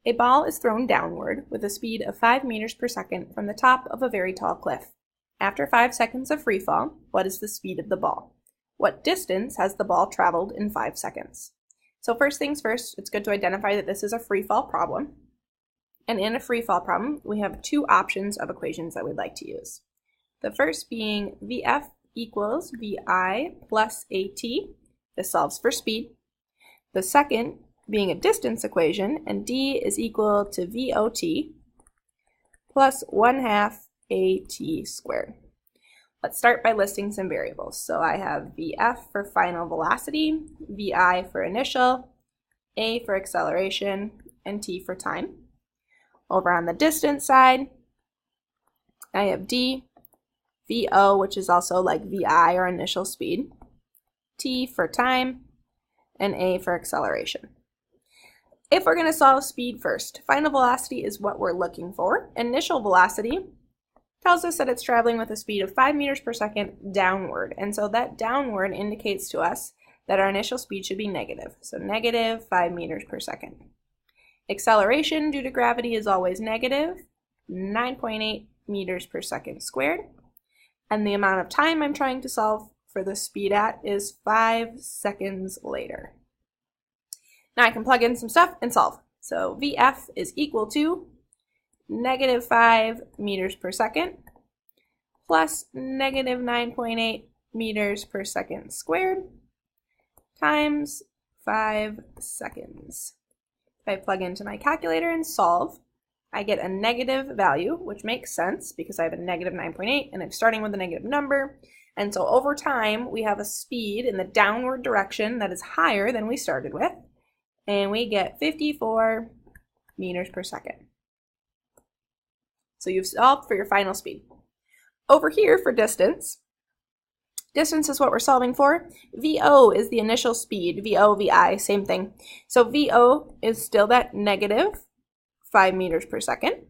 A ball is thrown downward with a speed of 5 meters per second from the top of a very tall cliff. After 5 seconds of free fall, what is the speed of the ball? What distance has the ball traveled in 5 seconds? So first things first, it's good to identify that this is a free fall problem. And in a free fall problem, we have two options of equations that we'd like to use. The first being VF equals VI plus AT. This solves for speed. The second being a distance equation, and D is equal to VOT plus 1/2 AT squared. Let's start by listing some variables. So I have VF for final velocity, VI for initial, A for acceleration, and T for time. Over on the distance side, I have D, VO, which is also like VI or initial speed, T for time, and A for acceleration. If we're going to solve speed first, final velocity is what we're looking for. Initial velocity tells us that it's traveling with a speed of 5 meters per second downward. And so that downward indicates to us that our initial speed should be negative. So negative 5 meters per second. Acceleration due to gravity is always negative 9.8 meters per second squared. And the amount of time I'm trying to solve for the speed at is 5 seconds later. Now I can plug in some stuff and solve. So VF is equal to negative 5 meters per second plus negative 9.8 meters per second squared times 5 seconds. If I plug into my calculator and solve, I get a negative value, which makes sense because I have a negative 9.8 and I'm starting with a negative number. And so over time, we have a speed in the downward direction that is higher than we started with. And we get 54 meters per second. So you've solved for your final speed. Over here for distance, distance is what we're solving for. VO is the initial speed, VO, VI, same thing. So VO is still that negative 5 meters per second.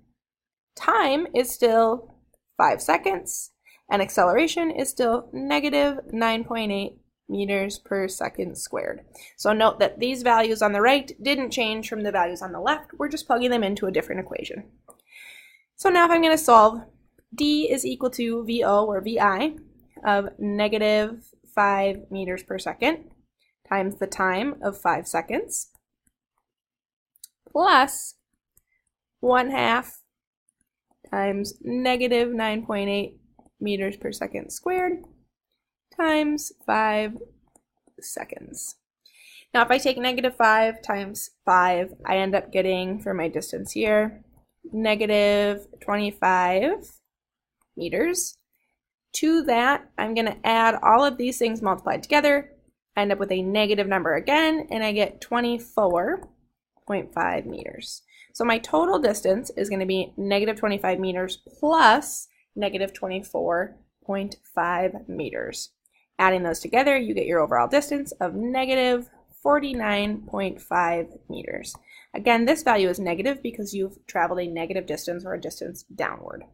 Time is still 5 seconds. And acceleration is still negative 9.8 meters per second squared. So note that these values on the right didn't change from the values on the left. We're just plugging them into a different equation. So now if I'm going to solve, D is equal to VO or VI of negative 5 meters per second times the time of 5 seconds plus 1/2 times negative 9.8 meters per second squared times 5 seconds. Now if I take negative 5 times 5, I end up getting, for my distance here, negative 25 meters. To that, I'm going to add all of these things multiplied together. I end up with a negative number again, and I get 24.5 meters. So my total distance is going to be negative 25 meters plus negative 24.5 meters. Adding those together, you get your overall distance of negative 49.5 meters. Again, this value is negative because you've traveled a negative distance or a distance downward.